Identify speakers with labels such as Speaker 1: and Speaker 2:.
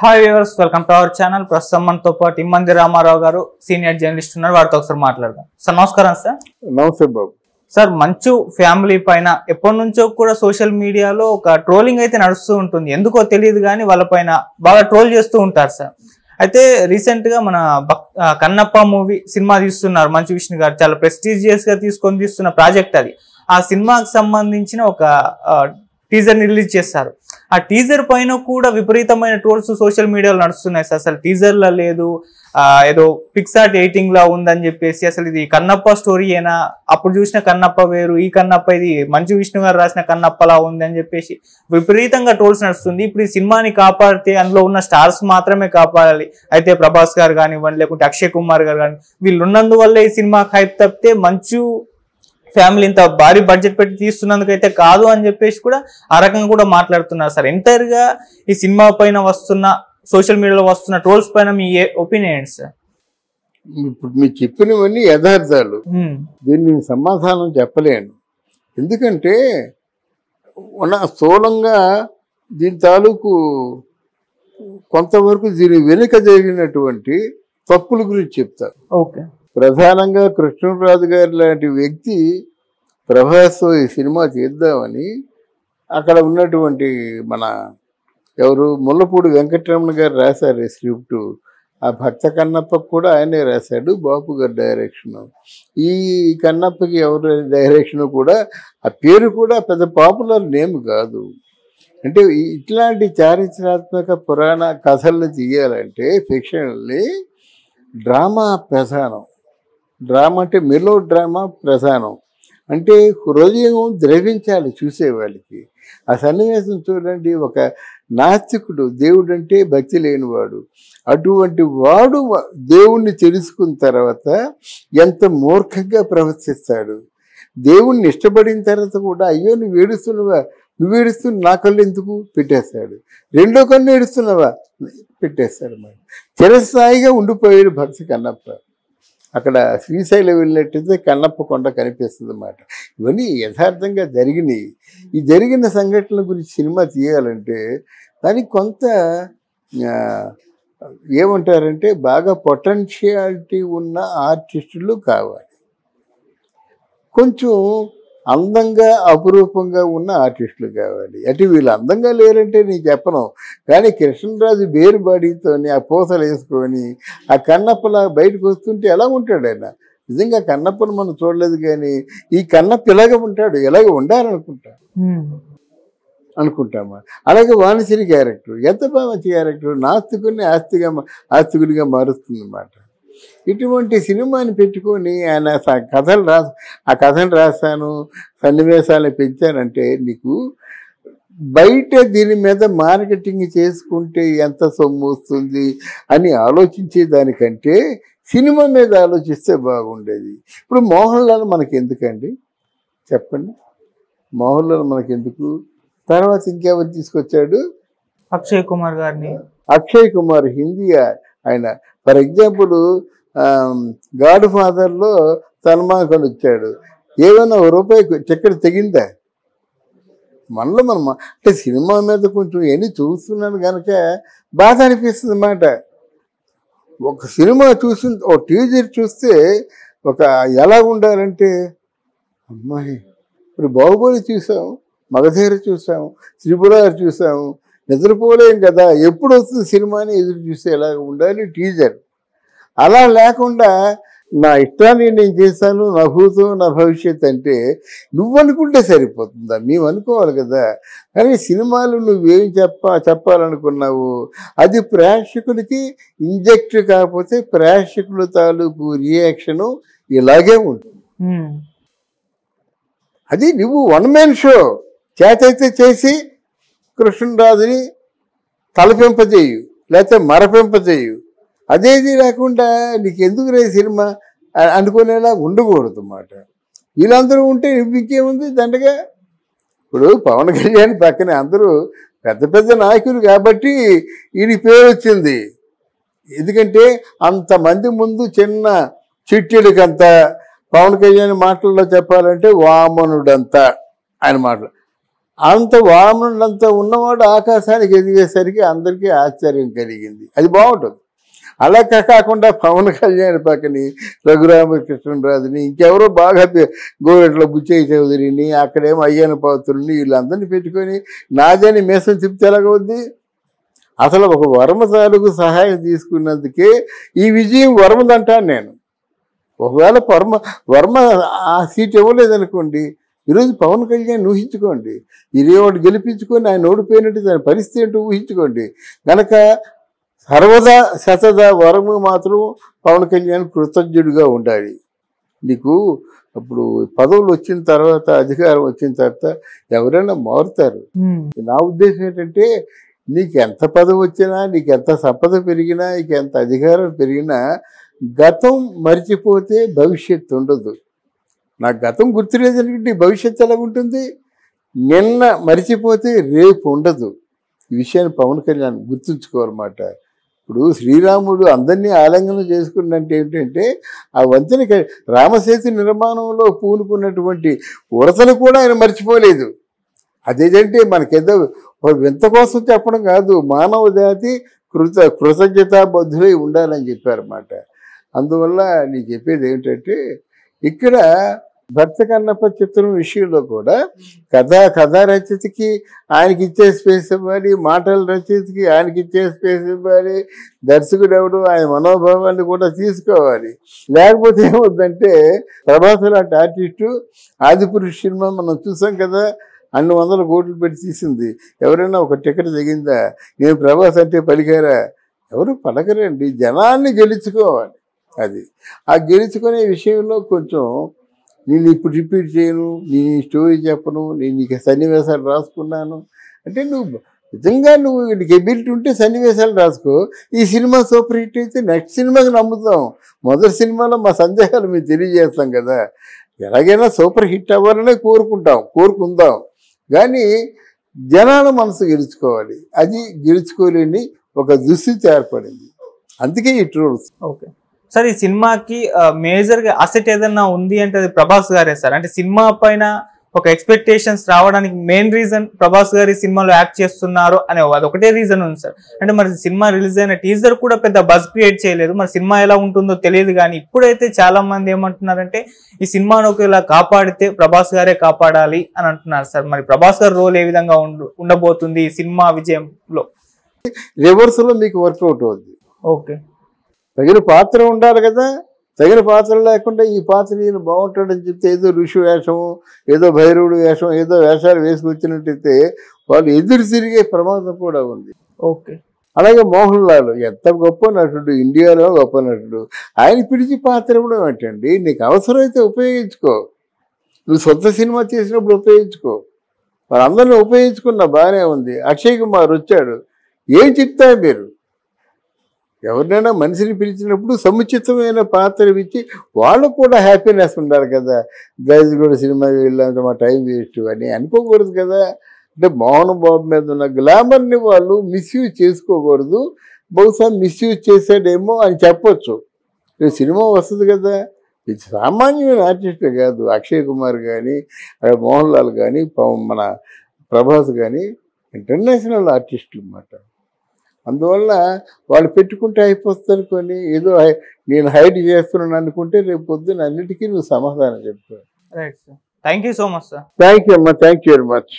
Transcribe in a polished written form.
Speaker 1: Hi viewers, welcome to our channel. ప్రస్తుతం మనతో పాటు ఇమ్మంది రామారావు గారు సీనియర్ జర్నలిస్ట్ ఉన్నారు. వారితో ఒకసారి మాట్లాడదాం. సార్ నమస్కారం. సార్
Speaker 2: నమస్తే బాబు.
Speaker 1: సార్, మంచు ఫ్యామిలీ పైన ఎప్పటి నుంచో కూడా సోషల్ మీడియాలో ఒక ట్రోలింగ్ అయితే నడుస్తూ ఉంటుంది. ఎందుకో తెలియదు కానీ వాళ్ళ పైన బాగా ట్రోల్ చేస్తూ ఉంటారు సార్. అయితే రీసెంట్ గా మన కన్నప్ప మూవీ సినిమా తీస్తున్నారు మంచు విష్ణు గారు. చాలా ప్రెస్టీజియస్ గా తీసుకొని తీస్తున్న ప్రాజెక్ట్ అది. ఆ సినిమాకి సంబంధించిన ఒక టీజర్ ని రిలీజ్ చేస్తారు. ఆ టీజర్ పైన కూడా విపరీతమైన ట్రోల్స్ సోషల్ మీడియాలో నడుస్తున్నాయి సార్. అసలు టీజర్ లా లేదు, ఏదో పిక్సార్ట్ ఎడిటింగ్ లా ఉందని చెప్పేసి, అసలు ఇది కన్నప్ప స్టోరీ ఏనా, అప్పుడు చూసిన కన్నప్ప వేరు, ఈ కన్నప్ప ఇది మంచు విష్ణు గారు రాసిన కన్నప్పలా ఉంది అని చెప్పేసి విపరీతంగా ట్రోల్స్ నడుస్తుంది. ఇప్పుడు ఈ సినిమాని కాపాడితే అందులో ఉన్న స్టార్స్ మాత్రమే కాపాడాలి. అయితే ప్రభాస్ గారు కానివ్వండి, లేకుంటే అక్షయ్ కుమార్ గారు కానీ, వీళ్ళు ఉన్నందువల్ల ఈ సినిమాకి హైప్ తప్పితే మంచు ఫ్యామిలీ ఇంత భారీ బడ్జెట్ పెట్టి తీస్తున్నందుకైతే కాదు అని చెప్పేసి కూడా ఆ రకంగా కూడా మాట్లాడుతున్నారు సార్. ఎంటైర్ గా ఈ సినిమా పైన వస్తున్న సోషల్ మీడియాలో వస్తున్న ట్రోల్స్ పైన మీ ఒపీనియన్ సార్?
Speaker 2: ఇప్పుడు మీరు చెప్పినవన్నీ యథార్థాలు. దీన్ని సమాధానం చెప్పలేను. ఎందుకంటే స్థూలంగా దీని తాలూకు కొంతవరకు దీని వెనుక జరిగినటువంటి తప్పుల గురించి చెప్తారు.
Speaker 1: ఓకే.
Speaker 2: ప్రధానంగా కృష్ణరాజు గారి లాంటి వ్యక్తి ప్రభాస్తో ఈ సినిమా తీద్దామని అక్కడ ఉన్నటువంటి మన ఎవరు ముల్లపూడి వెంకటరమణ గారు రాశారు స్క్రిప్టు. ఆ భక్త కన్నప్పకు కూడా ఆయనే రాశాడు, బాపు గారి డైరెక్షన్. ఈ కన్నప్పకి ఎవరు డైరెక్షన్ కూడా ఆ పేరు కూడా పెద్ద పాపులర్ నేమ్ కాదు. అంటే ఇట్లాంటి చారిత్రాత్మక పురాణ కథలను తీయాలంటే ఫిక్షన్ని డ్రామా ప్రధానం. డ్రామా అంటే మెలో డ్రామా ప్రధానం. అంటే హృదయం ద్రవించాలి చూసేవాళ్ళకి. ఆ సన్నివేశం చూడండి, ఒక నాస్తికుడు, దేవుడు అంటే భక్తి లేనివాడు, అటువంటి వాడు దేవుణ్ణి తెలుసుకున్న తర్వాత ఎంత మూర్ఖంగా ప్రవర్తిస్తాడు. దేవుణ్ణి ఇష్టపడిన తర్వాత కూడా అయ్యో నువ్వు ఏడుస్తున్నావా, నువ్వు ఏడుస్తున్న నా కళ్ళు ఎందుకు పెట్టేస్తాడు, రెండో కన్ను ఏడుస్తున్నావా పెట్టేస్తాడు. మరి చిరస్థాయిగా ఉండిపోయాడు భక్తి కన్నప్ప. అక్కడ శ్రీశైలం వెళ్ళినట్టయితే కన్నప్ప కొండ కనిపిస్తుంది అన్నమాట. ఇవన్నీ యథార్థంగా జరిగినాయి. ఈ జరిగిన సంఘటనల గురించి సినిమా తీయాలంటే దానికి కొంత ఏమంటారంటే బాగా పొటెన్షియాలిటీ ఉన్న ఆర్టిస్టులు కావాలి, కొంచెం అందంగా అపురూపంగా ఉన్న ఆర్టిస్టులు కావాలి. అంటే వీళ్ళు అందంగా లేరంటే నేను చెప్పను, కానీ కృష్ణరాజు బేరు బాడీతోని ఆ పూసలు వేసుకొని ఆ కన్నప్పలా బయటకు వస్తుంటే ఎలా ఉంటాడు ఆయన? నిజంగా కన్నప్పను మనం చూడలేదు, కానీ ఈ కన్నప్ప ఇలాగ ఉంటాడు, ఇలాగ అనుకుంటామా. అలాగే వాణిశ్రీ క్యారెక్టర్ ఎంత బాగా మంచి క్యారెక్టర్, నాస్తికుడిని ఆస్తికుడిగా మారుస్తుంది అన్నమాట. ఇటువంటి సినిమాని పెట్టుకొని ఆయన ఆ కథను రాశాను, సన్నివేశాలు పెంచానంటే నీకు బయట దీని మీద మార్కెటింగ్ చేసుకుంటే ఎంత సొమ్ము వస్తుంది అని ఆలోచించే దానికంటే సినిమా మీద ఆలోచిస్తే బాగుండేది. ఇప్పుడు మోహన్ లాల్ మనకి ఎందుకండి చెప్పండి? మోహన్ లాల్ మనకెందుకు? తర్వాత ఇంకెవరు తీసుకొచ్చాడు?
Speaker 1: అక్షయ్ కుమార్ గారిని.
Speaker 2: అక్షయ్ కుమార్ హిందీ ఆయన. ఫర్ ఎగ్జాంపుల్ గాడ్ ఫాదర్లో సల్మాన్ ఖాన్ వచ్చాడు, ఏమైనా ₹1 చక్కెర తెగిందా? మనలో మనం అంటే సినిమా మీద కొంచెం ఎన్ని చూస్తున్నాను కనుక బాధ అనిపిస్తుంది అన్నమాట. ఒక సినిమా ఒక టీజర్ చూస్తే ఎలా ఉండాలంటే, అమ్మాయి ఇప్పుడు బాహుబలి చూసాం, మగధీర చూసాం, త్రిపురారు చూసాం, నిద్రపోలేం కదా, ఎప్పుడు వస్తుంది సినిమాని ఎదురు చూస్తే ఎలాగ ఉండాలి టీజర్. అలా లేకుండా నా ఇష్టాన్ని నేను చేశాను, నా భూతం నా భవిష్యత్ అంటే నువ్వు అనుకుంటే సరిపోతుందా? మేము అనుకోవాలి కదా. కానీ సినిమాలు నువ్వేం చెప్పాలనుకున్నావు అది ప్రేక్షకులకి ఇంజెక్ట్ కాకపోతే ప్రేక్షకుల తాలూకు రియాక్షను ఇలాగే ఉంటుంది. అది నువ్వు వన్ మ్యాన్ షో చేతైతే చేసి కృష్ణరాజుని తలపింపజేయు, లేకపోతే మరపింపజేయు. అదేది లేకుండా నీకు ఎందుకు రే సినిమా అనుకునేలా ఉండకూడదు అన్నమాట. వీళ్ళందరూ ఉంటే నువ్వు ఇంకేముంది దండగా. ఇప్పుడు పవన్ కళ్యాణ్ పక్కనే అందరూ పెద్ద పెద్ద నాయకులు కాబట్టి వీడి పేరు వచ్చింది. ఎందుకంటే అంతమంది ముందు చిన్న చిట్టిడికంతా పవన్ కళ్యాణ్ మాటల్లో చెప్పాలంటే వామనుడంతా ఆయన మాటలు. అంత వామనుడంత ఉన్నవాడు ఆకాశానికి ఎదిగేసరికి అందరికీ ఆశ్చర్యం కలిగింది. అది బాగుంటుంది. అలా కాకుండా పవన్ కళ్యాణ్ పక్కని రఘురామకృష్ణరాజుని ఇంకెవరో బాగా గోరెట్ల బుచ్చయ్య చౌదరిని అక్కడేమో అయ్యన్న పాత్రుల్ని వీళ్ళందరినీ పెట్టుకొని నాదని మేసం చెప్తే ఎలాగవుద్ది? అసలు ఒక వర్మ తాలూకు సహాయం తీసుకున్నందుకే ఈ విజయం వర్మదంటాను నేను. ఒకవేళ వర్మ ఆ సీట్ ఇవ్వలేదనుకోండి, ఈరోజు పవన్ కళ్యాణ్ ఊహించుకోండి, ఇరేవాడు గెలిపించుకొని ఆయన ఓడిపోయినట్టు దాని పరిస్థితి ఏంటో ఊహించుకోండి. కనుక సర్వదా శతదా వరము మాత్రం పవన్ కళ్యాణ్ కృతజ్ఞుడిగా ఉండాలి. నీకు అప్పుడు పదవులు వచ్చిన తర్వాత, అధికారం వచ్చిన తర్వాత ఎవరైనా మారుతారు. నా ఉద్దేశం ఏంటంటే, నీకు ఎంత పదవి వచ్చినా, నీకు ఎంత సంపద పెరిగినా, నీకు ఎంత అధికారం పెరిగినా గతం మర్చిపోతే భవిష్యత్తు ఉండదు. నాకు గతం గుర్తులేదనుకుంటే భవిష్యత్తు ఎలా ఉంటుంది? నిన్న మర్చిపోతే రేపు ఉండదు. ఈ విషయాన్ని పవన్ కళ్యాణ్ గుర్తుంచుకోవాలన్నమాట. ఇప్పుడు శ్రీరాముడు అందరినీ ఆలింగనం చేసుకున్నట్టు ఏంటంటే, ఆ వంతెన రామసేతు నిర్మాణంలో పూనుకున్నటువంటి ఉరతను కూడా ఆయన మర్చిపోలేదు. అదేంటంటే మనకేదో వింత కోసం చెప్పడం కాదు, మానవ జాతి కృతజ్ఞతాబద్ధులై ఉండాలని చెప్పారన్నమాట. అందువల్ల నేను చెప్పేది ఏమిటంటే, ఇక్కడ భర్త కన్నప్ప చిత్రం విషయంలో కూడా కథా రచయితకి ఆయనకి ఇచ్చే స్పేస్ ఇవ్వాలి, మాటల రచయితకి ఆయనకి ఇచ్చే స్పేస్ ఇవ్వాలి, దర్శకుడు ఎవడు ఆయన మనోభావాన్ని కూడా తీసుకోవాలి. లేకపోతే ఏమవుతుందంటే, ప్రభాస్ లాంటి ఆర్టిస్టు ఆదిపురుష్ సినిమా మనం చూసాం కదా, అన్ని 100 కోట్లు పెట్టి తీసింది. ఎవరైనా ఒక టికెట్ దిగిందా? నేను ప్రభాస్ అంటే పలికారా? ఎవరు పలకరండి. జనాన్ని గెలుచుకోవాలి. అది ఆ గెలుచుకునే విషయంలో కొంచెం నేను ఇప్పుడు రిపీట్ చేయను, నేను స్టోరీ చెప్పను, నేను నీకు సన్నివేశాలు రాసుకున్నాను అంటే, నువ్వు నిజంగా నీకు ఎబిలిటీ ఉంటే సన్నివేశాలు రాసుకో. ఈ సినిమా సూపర్ హిట్ అయితే నెక్స్ట్ సినిమాకి నమ్ముతాం. మొదటి సినిమాలో మా సందేహాలు మేము తెలియజేస్తాం కదా. ఎలాగైనా సూపర్ హిట్ అవ్వాలనే కోరుకుందాం. కానీ జనాల మనసు గెలుచుకోవాలి. అది గెలుచుకోలేని ఒక దుస్థితి ఏర్పడింది. అందుకే ఈ ట్రోల్స్.
Speaker 1: ఓకే సార్, ఈ సినిమాకి మేజర్ గా అసెట్ ఏదన్నా ఉంది అంటే అది ప్రభాస్ గారే సార్. అంటే సినిమా పైన ఒక ఎక్స్పెక్టేషన్స్ రావడానికి మెయిన్ రీజన్ ప్రభాస్ గారు ఈ సినిమాలో యాక్ట్ చేస్తున్నారు అనే అదొకటే రీజన్ ఉంది సార్. అంటే మరి సినిమా రిలీజ్ అయిన టీజర్ కూడా పెద్ద బజ్ క్రియేట్ చేయలేదు. మరి సినిమా ఎలా ఉంటుందో తెలియదు. కానీ ఇప్పుడైతే చాలా మంది ఏమంటున్నారంటే, ఈ సినిమాను ఒకవేళ కాపాడితే ప్రభాస్ గారే కాపాడాలి అని అంటున్నారు సార్. మరి ప్రభాస్ గారి రోల్ ఏ విధంగా ఉండబోతుంది ఈ సినిమా విజయంలో?
Speaker 2: రివర్స్ లో మీకు వర్కౌట్ అవుతుంది.
Speaker 1: ఓకే,
Speaker 2: తగిన పాత్ర ఉండాలి కదా. తగిన పాత్ర లేకుండా ఈ పాత్ర ఈయన బాగుంటాడని చెప్తే ఏదో ఋషి వేషము, ఏదో భైరవుడు వేషం, ఏదో వేషాలు వేసుకొచ్చినట్టయితే వాళ్ళు ఎదురు తిరిగే ప్రమాదం కూడా ఉంది.
Speaker 1: ఓకే,
Speaker 2: అలాగే మోహన్ లాల్ ఎంత గొప్ప నటుడు, ఇండియాలో గొప్ప నటుడు. ఆయన పిలిచి పాత్ర ఇవ్వడం ఏంటండి? నీకు అవసరమైతే ఉపయోగించుకో. నువ్వు సొంత సినిమా చేసినప్పుడు ఉపయోగించుకో. వాళ్ళందరినీ ఉపయోగించుకున్న బాగానే ఉంది. అక్షయ్ కుమార్ వచ్చాడు, ఏం చెప్తారు మీరు? ఎవరినైనా మనిషిని పిలిచినప్పుడు సముచితమైన పాత్ర ఇచ్చి వాళ్ళకు కూడా హ్యాపీనెస్ ఉండాలి కదా. గైజ్ కూడా సినిమా వెళ్ళాలంటే మా టైం వేస్ట్ అని అనుకోకూడదు కదా. అంటే మోహన్ బాబు మీద ఉన్న గ్లామర్ని వాళ్ళు మిస్యూజ్ చేసుకోకూడదు. బహుశా మిస్యూజ్ చేసాడేమో అని చెప్పొచ్చు. సినిమా వస్తుంది కదా. ఇది సామాన్యమైన ఆర్టిస్ట్ కాదు. అక్షయ్ కుమార్ కానీ, మోహన్ లాల్ కానీ, మన ప్రభాస్ కానీ ఇంటర్నేషనల్ ఆర్టిస్టులు అన్నమాట. అందువల్ల వాళ్ళు పెట్టుకుంటే అయిపోతుంది అనుకొని ఏదో నేను హైడ్ చేస్తున్నాను అనుకుంటే రేపు పొద్దున్న అన్నిటికీ నువ్వు సమాధానం చెప్తావు.
Speaker 1: Right sir, thank you so much sir.
Speaker 2: Thank you అమ్మా, థ్యాంక్ యూ వెరీ మచ్.